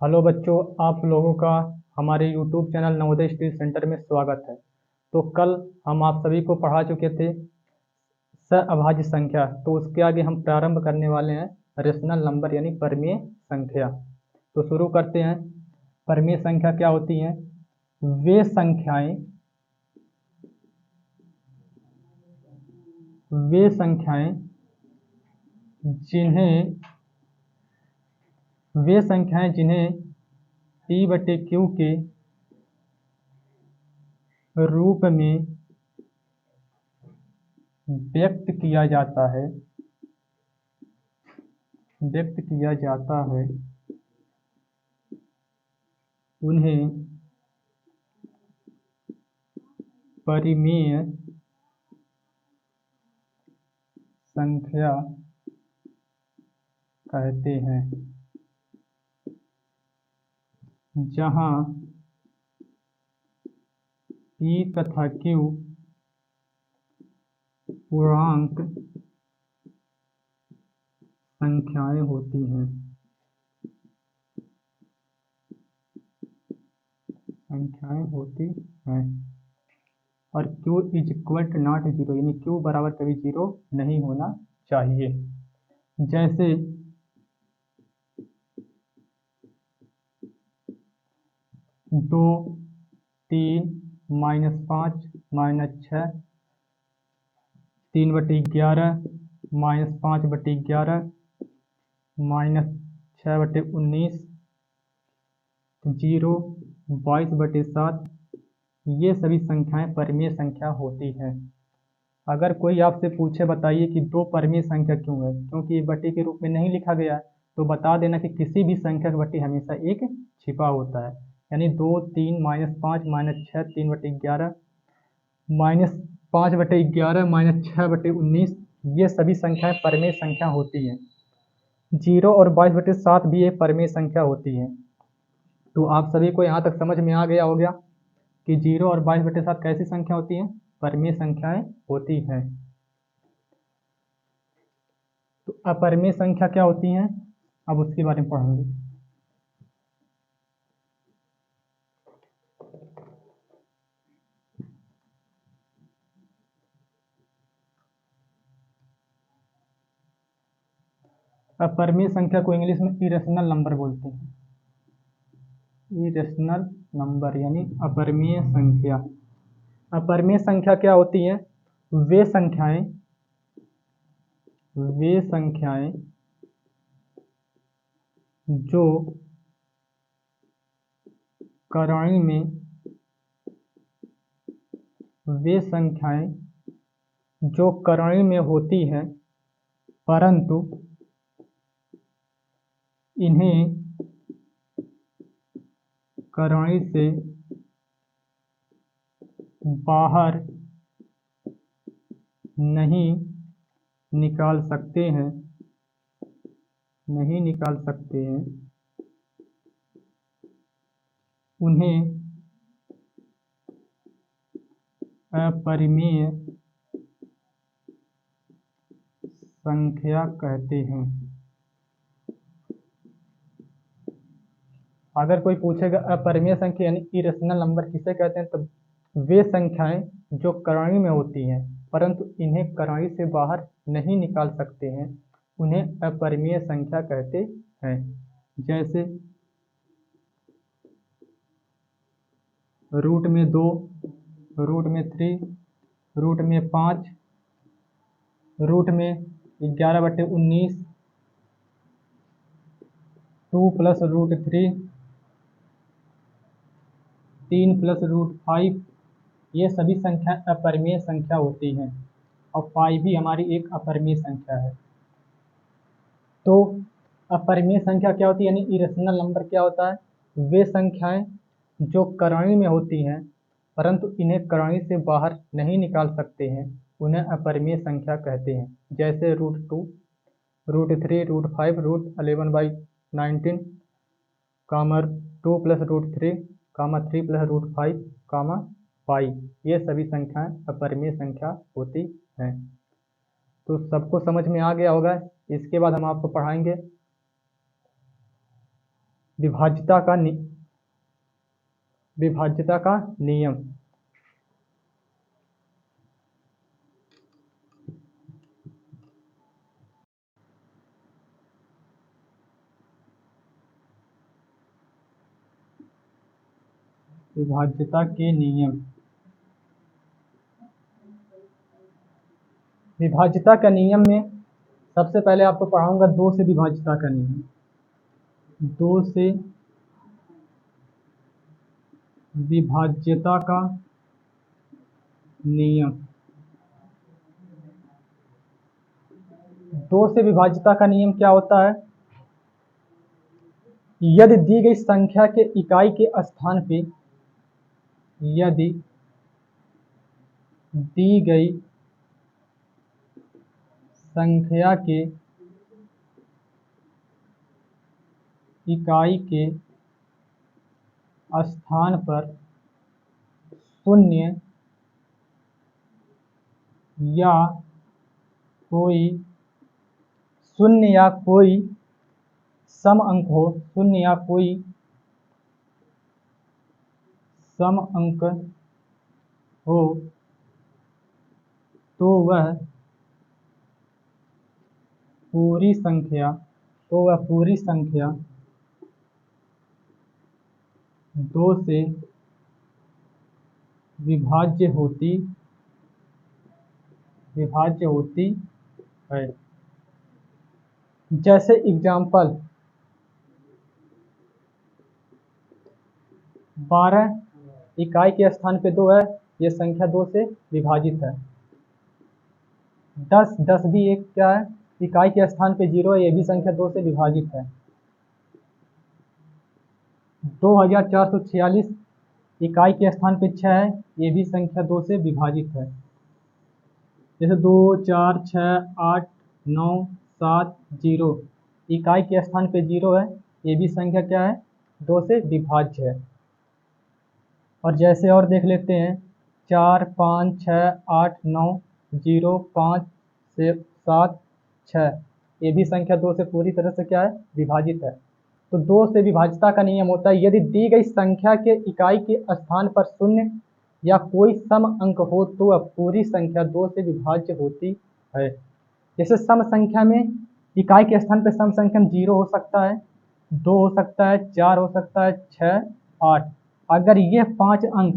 Hello बच्चों, आप लोगों का हमारे YouTube channel Navodaya study centre में स्वागत है। तो कल हम आप सभी को पढ़ा चुके थे सहअभाज्य संख्या। तो उसके आगे हम प्रारंभ करने वाले हैं रेशनल नंबर यानी परमीय संख्या। तो शुरू करते हैं। परमीय संख्या क्या होती हैं? वे संख्याएं जिन्हें P/Q के रूप में व्यक्त किया जाता है उन्हें परिमेय संख्या कहते हैं। जहां P तथा Q पूर्णांक संख्याएं होती हैं। और Q is equal to not zero यानी Q बराबर कभी जीरो नहीं होना चाहिए। जैसे 2, 3, -5, -6, 3/11, -5/11, -6/19, 0, 22/7 ये सभी संख्याएं परमीय संख्या होती हैं। अगर कोई आपसे पूछे बताइए कि दो परमीय संख्या क्यों है, क्योंकि ये बटे के रूप में नहीं लिखा गया, तो बता देना कि किसी भी संख्या का बटे हमेशा एक छिपा होता है। यानी 2, 3, -5, -6, 3/11, -5/11, -6/19 ये सभी संख्याएं परमेय संख्या होती हैं। 0 और 22/7 भी एक परमेय संख्या होती है। तो आप सभी को यहाँ तक समझ में आ गया हो गया कि 0 और 22/7 कैसी संख्या होती हैं? परमेय संख्याएं होती हैं। तो अपरमेय संख्या क्या होती हैं, अब उसके बारे में पढ़ेंगे। अपरमेय संख्या को इंग्लिश में इरेशनल नंबर बोलते हैं। इरेशनल नंबर यानी अपरमेय संख्या। अपरमेय संख्या क्या होती है? वे संख्याएं जो करणी में होती हैं, परंतु इन्हें करणी से बाहर नहीं निकाल सकते हैं उन्हें अपरिमेय संख्या कहते हैं। अगर कोई पूछेगा अपरिमेय संख्या यानी इरेशनल नंबर किसे कहते हैं, तो वे संख्याएं जो करणी में होती हैं परंतु इन्हें करणी से बाहर नहीं निकाल सकते हैं, उन्हें अपरिमेय संख्या कहते हैं। जैसे √2, √3, √5, √11/19, 2 + √3, 3 + √5 ये सभी संख्या अपरिमेय संख्या होती हैं। और 5 भी हमारी एक अपरिमेय संख्या है। तो अपरिमेय संख्या क्या होती है यानी इरेशनल नंबर क्या होता है? वे संख्याएं जो करणी में होती हैं परंतु इन्हें करणी से बाहर नहीं निकाल सकते हैं, उन्हें अपरिमेय संख्या कहते हैं। जैसे √2, √3, √5, √11/19, 2 + √3, 3 + √5, पाई ये सभी संख्याएं अपरिमेय संख्या होती हैं। तो सबको समझ में आ गया होगा। इसके बाद हम आपको पढ़ाएंगे विभाज्यता का विभाज्यता का नियम। विभाज्यता के नियम। विभाज्यता का नियम में सबसे पहले आपको पढ़ाऊंगा 2 से विभाज्यता का नियम। 2 से विभाज्यता का नियम। 2 से विभाज्यता का नियम क्या होता है? यदि दी गई संख्या के इकाई के स्थान पे, यदि दी गई संख्या के इकाई के स्थान पर शून्य या कोई सम अंक हो, शून्य या कोई सम अंक हो, तो वह पूरी संख्या 2 से विभाज्य होती है। जैसे एग्जाम्पल 12 इकाई के स्थान पे 2 है, ये संख्या 2 से विभाजित है। 10 भी एक क्या है, इकाई के स्थान पे 0 है, ये भी संख्या 2 से विभाजित है। 2446 इकाई के स्थान पे 6 है, ये भी संख्या 2 से विभाजित है। जैसे 2, 4, 6, 8, 9, 7, 0 इकाई के स्थान पे 0 है, ये भी संख्या क्या है, 2 से विभाज्य है। और जैसे और देख लेते हैं 4, 5, 6, 8, 9, 0, 5 से 7, 6 ये भी संख्या 2 से पूरी तरह से क्या है, विभाजित है। तो 2 से विभाज्यता का नियम होता है यदि दी गई संख्या के इकाई के स्थान पर शून्य या कोई सम अंक हो तो वह पूरी संख्या 2 से विभाज्य होती है। जैसे सम संख्या में इकाई के स्थान पर सम संख्या में 0 हो सकता है, 2 हो सकता है, 4 हो सकता है, 6, 8। अगर ये 5 अंक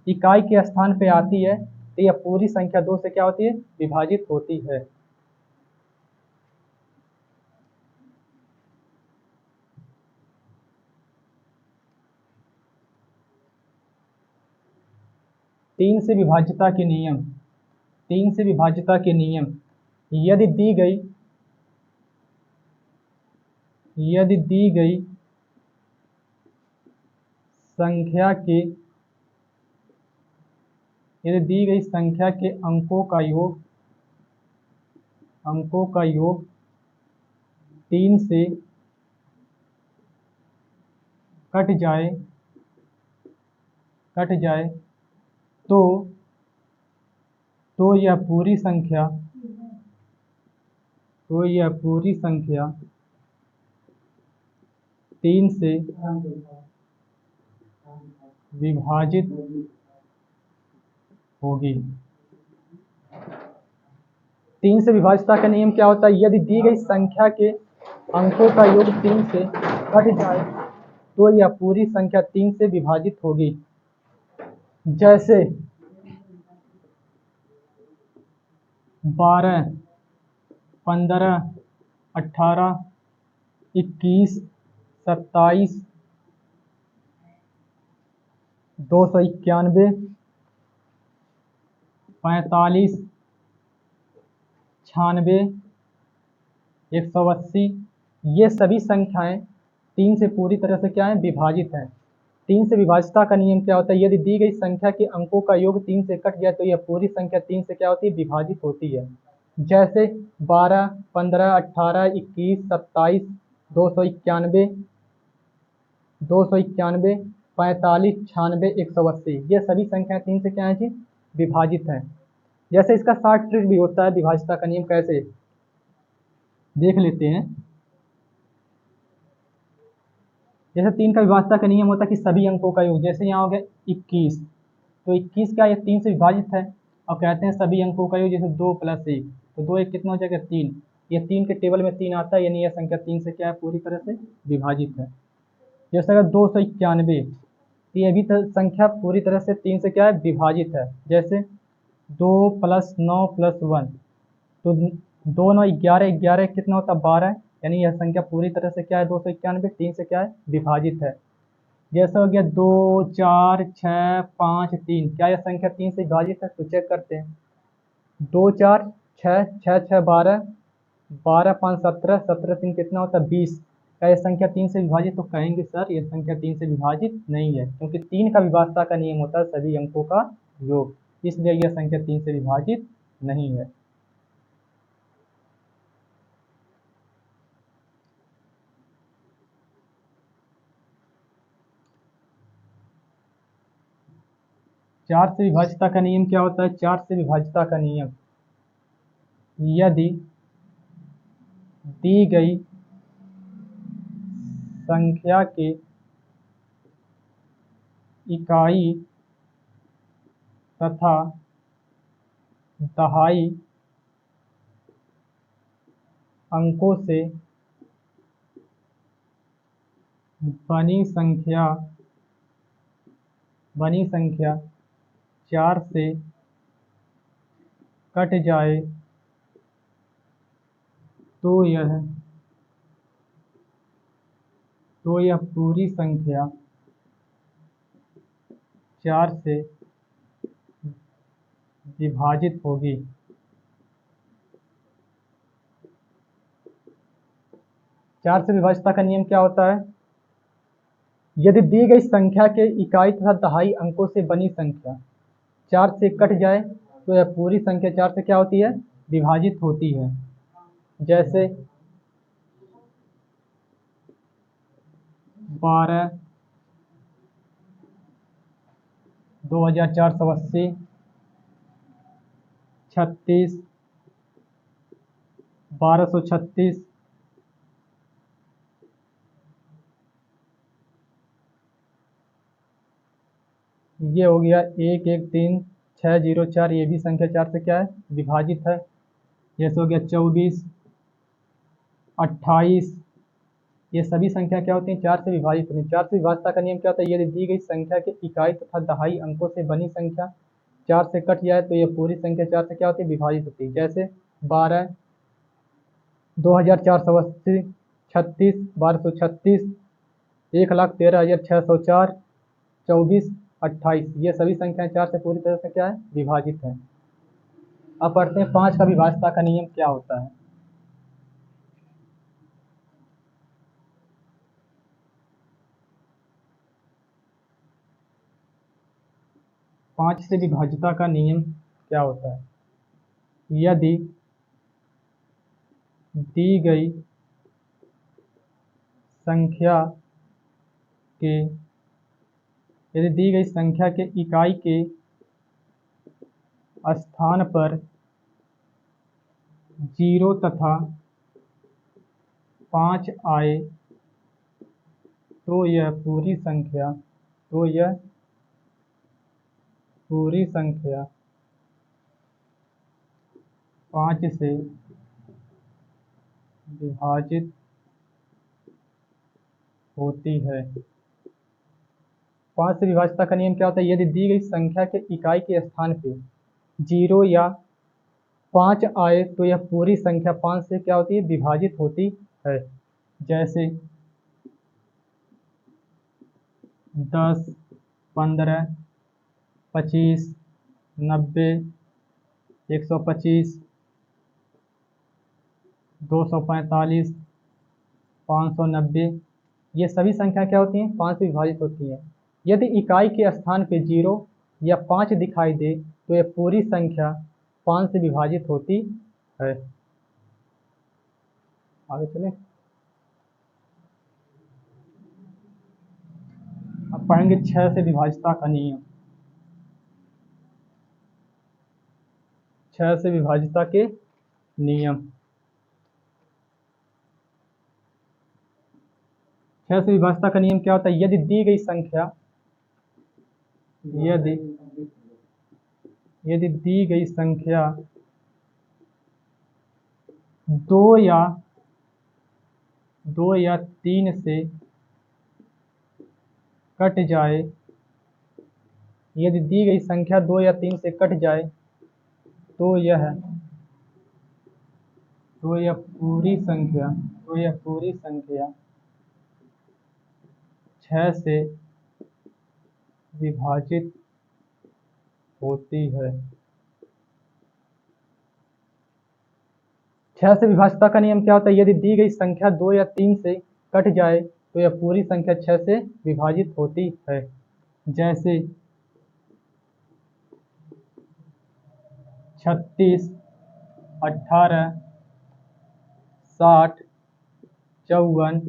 इकाई के स्थान पे आती है तो यह पूरी संख्या 2 से क्या होती है, विभाजित होती है। तीन से विभाज्यता के नियम। 3 से विभाज्यता के नियम। यदि दी गई संख्या के अंकों का योग 3 से कट जाए तो यह पूरी संख्या 3 से विभाजित होगी। 3 से विभाज्यता का नियम क्या होता है? यदि दी गई संख्या के अंकों का योग 3 से कट जाए तो यह पूरी संख्या 3 से विभाजित होगी। जैसे 12, 15, 18, 21, 27, 291, 45, 96, 180 ये सभी संख्याएं 3 से पूरी तरह से क्या है, विभाजित हैं। 3 से विभाज्यता का नियम क्या होता है? यदि दी गई संख्या के अंकों का योग 3 से कट जाए तो यह पूरी संख्या 3 से क्या होती है, विभाजित होती है। जैसे 12, 15, 18, 21, 27, 291, 45, 96, 180 ये सभी संख्याएं 3 से क्या है जी, विभाजित हैं। जैसे इसका शॉर्ट ट्रिक भी होता है विभाज्यता का नियम, कैसे देख लेते हैं। जैसे 3 का विभाज्यता का नियम होता है कि सभी अंकों का योग, जैसे यहाँ हो गया 21, तो 21 क्या ये 3 से विभाजित है, और कहते हैं सभी अंकों का योग, जैसे 2 + 1, तो 2 1 कितना हो जाएगा 3, ये 3 के टेबल में 3 आता है, यानी यह संख्या 3 से क्या है पूरी तरह से विभाजित है। जैसे अगर 291, तो ये भी संख्या पूरी तरह से 3 से क्या है विभाजित है। जैसे 2 + 9 + 1, तो 2 9 11, 11 कितना होता है 12, यानी यह संख्या पूरी तरह से क्या है 291 3 से क्या है विभाजित है। जैसा हो गया 2 4 6 5 3, क्या यह संख्या 3 से विभाजित है, तो चेक करते हैं। 2 4 6 6 6 12, 12 5 17, 17 3 कितना होता है 20, क्या यह संख्या 3 से विभाजित, तो कहेंगे सर यह संख्या 3 से विभाजित नहीं है, क्योंकि 3 का विभाज्यता का नियम होता है सभी अंकों का योग, इसलिए यह संख्या 3 से विभाजित नहीं है। चार से विभाज्यता का नियम क्या होता है? चार से विभाज्यता का नियम, यदि दी गई संख्या के इकाई तथा दहाई अंकों से बनी संख्या 4 से कट जाए तो यह पूरी संख्या 4 से विभाजित होगी। चार से विभाज्यता का नियम क्या होता है? यदि दी गई संख्या के इकाई तथा दहाई अंकों से बनी संख्या 4 से कट जाए तो यह पूरी संख्या 4 से क्या होती है विभाजित होती है। जैसे 12, 2480, 36, 1236, ये हो गया 113604, ये भी संख्या 4 से क्या है विभाजित है। जैसे हो गया 24, 28, ये सभी संख्या क्या होती हैं 4 से विभाजित होती हैं। 4 से विभाज्यता का नियम क्या होता है? यदि दी गई संख्या के इकाई तथा दहाई अंकों से बनी संख्या 4 से कट जाए तो यह पूरी संख्या 4 से क्या होती है विभाजित होती है। जैसे 12, 2480, 36, 1236, 1,13,604, 24, 28, ये सभी संख्याएं 4 से पूरी तरह से क्या है विभाजित है। अब पढ़ते हैं 5 का विभाज्यता का नियम क्या होता है। 5 से विभाज्यता का नियम क्या होता है? यदि दी गई संख्या के यदि दी गई संख्या के इकाई के स्थान पर 0 तथा 5 आए तो यह पूरी संख्या 5 से विभाजित होती है। 5 से विभाज्यता का नियम क्या होता है? यदि दी गई संख्या के इकाई के स्थान पे 0 या 5 आए तो यह पूरी संख्या 5 से क्या होती है विभाजित होती है। जैसे 10, 15, 25, 90, 125, 245, 590, ये सभी संख्या क्या होती हैं 5 से विभाजित होती हैं। यदि इकाई के स्थान पे 0 या 5 दिखाई दे तो यह पूरी संख्या 5 से विभाजित होती है। आगे चलें। अब पढ़ेंगे 6 से विभाज्यता का नियम। 6 से विभाज्यता के नियम, 6 से विभाज्यता का नियम क्या होता है? यदि दी गई संख्या यदि दी गई संख्या दो या तीन से कट जाए, यदि दी गई संख्या 2 या 3 से कट जाए तो यह पूरी संख्या 6 से विभाजित होती है। 6 से विभाज्यता का नियम क्या होता है? यदि दी गई संख्या 2 या 3 से कट जाए तो यह पूरी संख्या 6 से विभाजित होती है। जैसे 36, 18, 60, 54,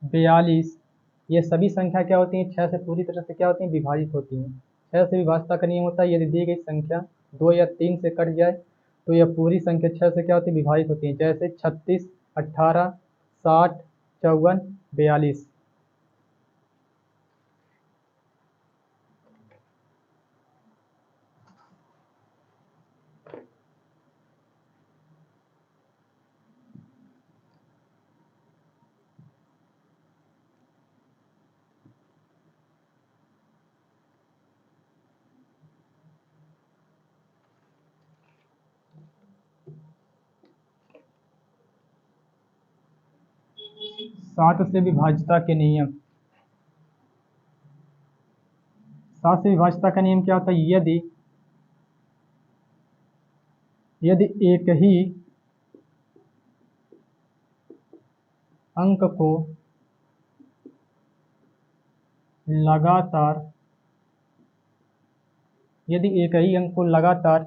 42 ये सभी संख्या क्या होती हैं? 6 से पूरी तरह से क्या होती हैं? विभाजित होती हैं। 6 से विभाज्यता का नियम होता है यदि दी गई संख्या 2 या 3 से कट जाए तो यह पूरी संख्या 6 से क्या होती है? विभाजित होती है। जैसे 36, 18, 60, 54, 42। सात से विभाज्यता के नियम। 7 से विभाज्यता का नियम क्या होता है? यदि एक ही अंक को लगातार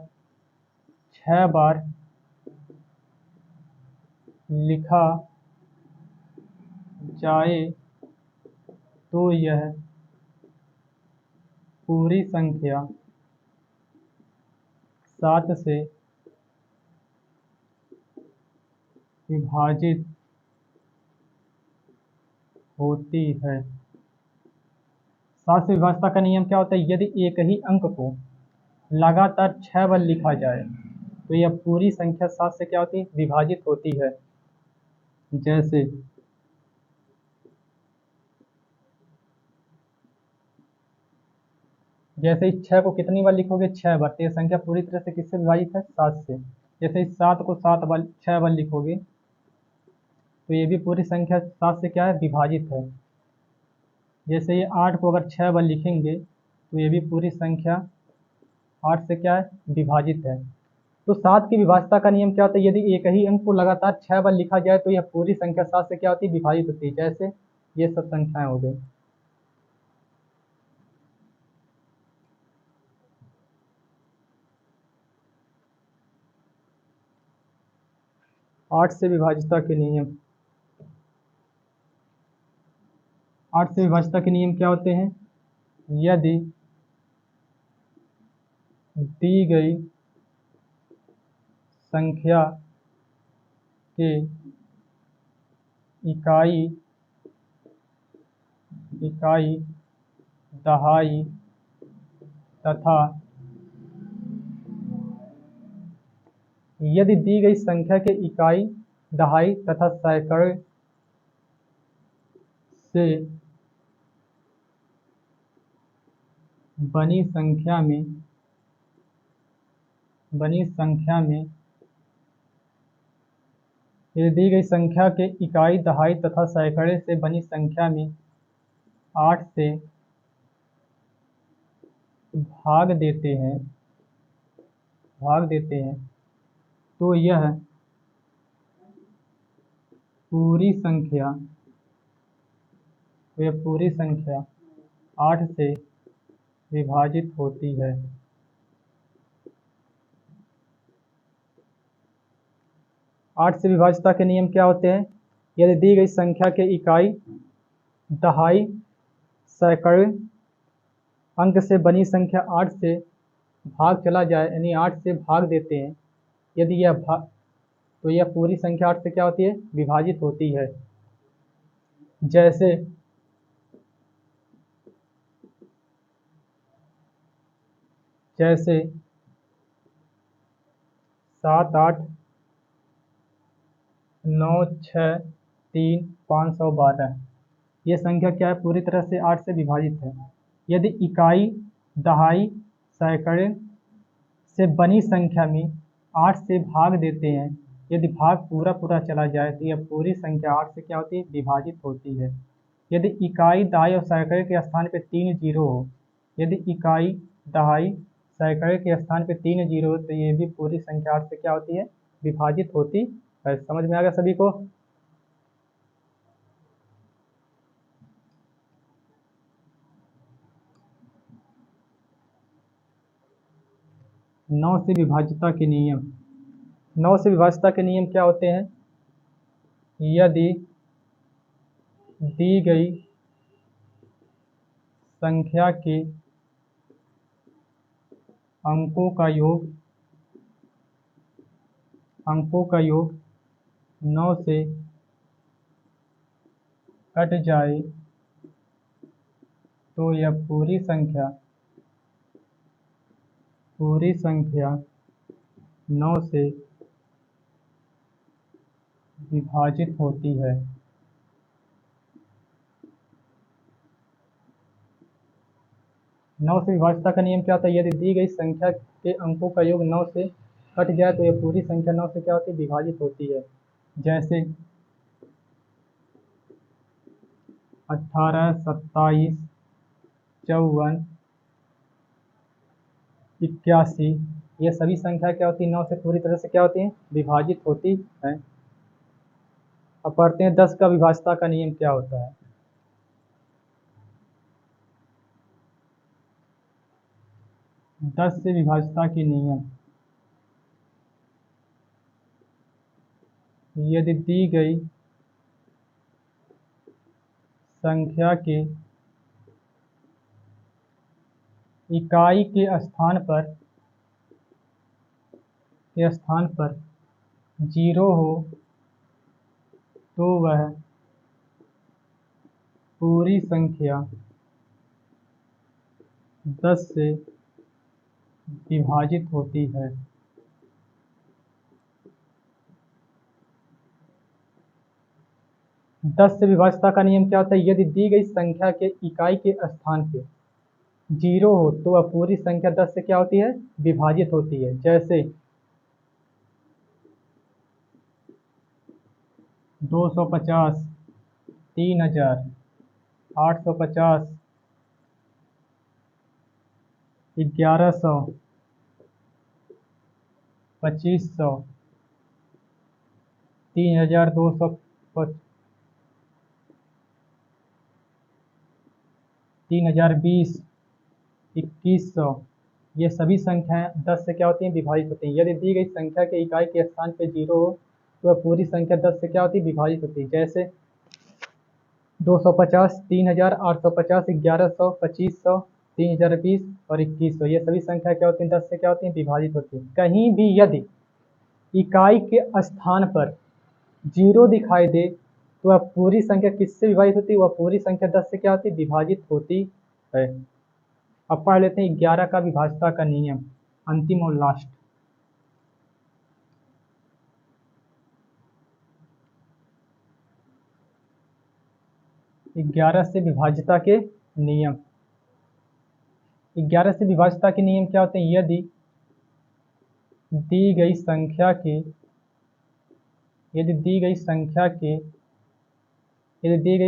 6 बार लिखा जाए तो यह पूरी संख्या 7 से विभाजित होती है। 7 से विभाज्यता का नियम क्या होता है? यदि एक ही अंक को लगातार 6 बार लिखा जाए तो यह पूरी संख्या 7 से क्या होती है? विभाजित होती है। जैसे इस 6 को कितनी बार लिखोगे? 6 बार, तो यह संख्या पूरी तरह से किससे विभाजित है? 7 से। जैसे इस 7 को 6 बार लिखोगे तो ये भी पूरी संख्या 7 से क्या है? विभाजित है। जैसे ये 8 को अगर 6 बार लिखेंगे तो ये भी पूरी संख्या 8 से क्या है? विभाजित है। तो 7 की विभाज्यता का नियम क्या होता है? यदि एक ही अंक को लगातार 6 बार लिखा जाए तो यह पूरी संख्या 7 से क्या होती है? विभाजित होती है। जैसे ये सब संख्याएं हो गई। 8 से विभाज्यता के नियम। 8 से विभाज्यता के नियम क्या होते हैं? यदि दी गई संख्या के इकाई, दहाई तथा यदि दी गई संख्या के इकाई, दहाई तथा सैकड़े से बनी संख्या में यदि दी गई संख्या के इकाई, दहाई तथा सैकड़े से बनी संख्या में 8 से भाग देते हैं तो यह पूरी संख्या 8 से विभाजित होती है। 8 से विभाज्यता के नियम क्या होते हैं? यदि दी गई संख्या के इकाई, दहाई, सैकड़े अंक से बनी संख्या 8 से भाग चला जाए, यानी 8 से भाग देते हैं, यदि तो यह पूरी संख्या 8 से क्या होती है? विभाजित होती है। जैसे जैसे 7 8 9 6 3 512। ये संख्या क्या है? पूरी तरह से 8 से विभाजित है। यदि इकाई, दहाई, सैकड़े से बनी संख्या में 8 से भाग देते हैं, यदि भाग पूरा पूरा चला जाए तो यह पूरी संख्या 8 से क्या होती है? विभाजित होती है। यदि इकाई, दहाई और सैकड़े के स्थान पे 3 जीरो हो, यदि इकाई, दहाई, सैकड़े के स्थान पे 3 जीरो हो, तो ये भी पूरी संख्या 8 से क्या होती है? विभाजित होती है। समझ में आ गया सभी को? 9 से विभाज्यता के नियम। 9 से विभाज्यता के नियम क्या होते हैं? यदि दी गई संख्या के अंकों का योग 9 से कट जाए तो यह पूरी संख्या 9 से विभाजित होती है। 9 से विभाज्यता का नियम क्या होता है? यदि दी गई संख्या के अंकों का योग 9 से कट जाए तो यह पूरी संख्या 9 से क्या होती है? विभाजित होती है। जैसे 18 27 54 81, ये सभी संख्या क्या होती है? 9 से पूरी तरह से क्या होती है? विभाजित होती है। अब पढ़ते हैं 10 का विभाज्यता का नियम क्या होता है। 10 से विभाज्यता के नियम। यदि दी गई संख्या के इकाई के स्थान पर जीरो हो तो वह पूरी संख्या 10 से विभाजित होती है। 10 से विभाज्यता का नियम क्या होता है? यदि दी गई संख्या के इकाई के स्थान पे जीरो हो तो वह पूरी संख्या 10 से क्या होती है? विभाजित होती है। जैसे 250, 3000, 850, 1100, 2500, 3200, 3020, 2100, ये सभी संख्याएं 10 से क्या होती हैं? विभाजित होती हैं। यदि दी गई संख्या के इकाई के स्थान पे जीरो हो तो वह पूरी संख्या 10 से क्या होती है? विभाजित होती है। जैसे 250, 3000, 850, 1100, 2500, 3020 और 2100, ये सभी संख्या क्या होती है? 10 से क्या होती है? विभाजित होती है। कहीं भी यदि इकाई के स्थान पर जीरो दिखाई दे तो वह पूरी संख्या किससे विभाजित होती है? वह पूरी संख्या 10 से क्या होती है? विभाजित होती है। अब पढ़ लेते हैं 11 का विभाज्यता का नियम, अंतिम और लास्ट। 11 से विभाज्यता के नियम। 11 से विभाज्यता के नियम क्या होते हैं? यदि दी गई संख्या के यदि दी गई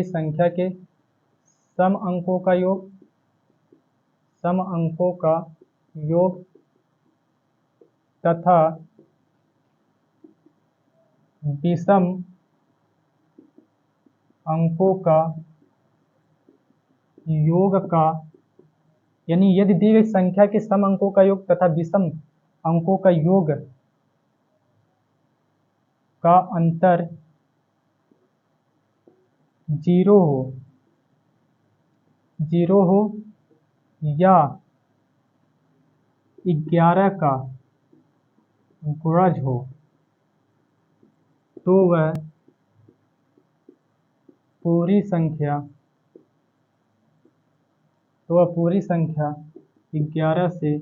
संख्या के सम अंकों का योग तथा विषम अंकों का योग का, यानी यदि दी गई संख्या के सम अंकों का योग तथा विषम अंकों का योग का अंतर जीरो हो या 11 का गुणज हो तो वह पूरी संख्या तो वह पूरी संख्या 11 से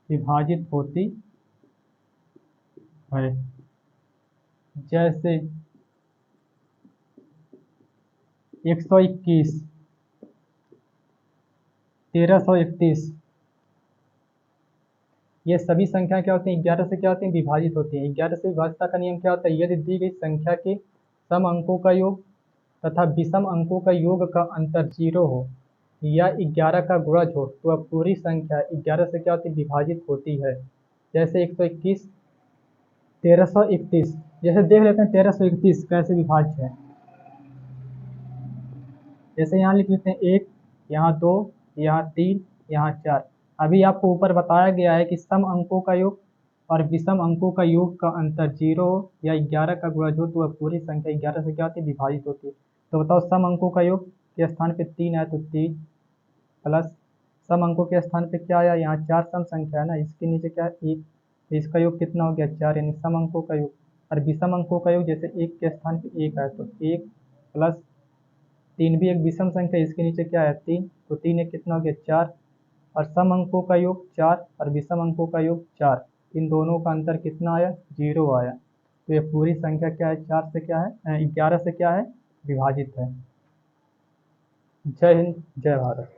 विभाजित होती है। जैसे 121, 1331, ये सभी संख्या क्या होती हैं? 11 से क्या होती हैं? विभाजित होती हैं। 11 से विभाज्यता का नियम क्या होता है? यदि दी गई संख्या के सम अंकों का योग तथा विषम अंकों का योग का अंतर 0 हो या 11 का गुणज हो तो वह पूरी संख्या 11 से क्या होती है? विभाजित होती है। जैसे 121, 1331, जैसे देख लेते हैं 1331 कैसे विभाज्य है। जैसे यहाँ लिख लेते हैं 1, यहाँ 2, यहाँ 3, यहाँ 4। अभी आपको ऊपर बताया गया है कि सम अंकों का योग और विषम अंकों का योग का अंतर 0 हो या 11 का गुणज हो तो वह पूरी संख्या 11 से क्या होती है? विभाजित होती है। तो बताओ सम अंकों का योग के स्थान पे 3 है तो 3 प्लस सम अंकों के स्थान पे क्या आया? यहाँ 4 सम संख्या है ना, इसके नीचे क्या है? 1, तो इसका योग कितना हो गया? 4, यानी सम अंकों का योग। और विषम अंकों का योग जैसे 1 के स्थान पे 1 है तो 1 प्लस 3 भी एक विषम संख्या, इसके नीचे क्या है? 3, तो 3 एक कितना हो गया? 4। और सम अंकों का योग 4 और विषम अंकों का योग 4, इन दोनों का अंतर कितना आया? 0 आया। तो ये पूरी संख्या क्या है? 4 से क्या है? 11 से क्या है? विभाजित है। जय हिंद, जय भारत।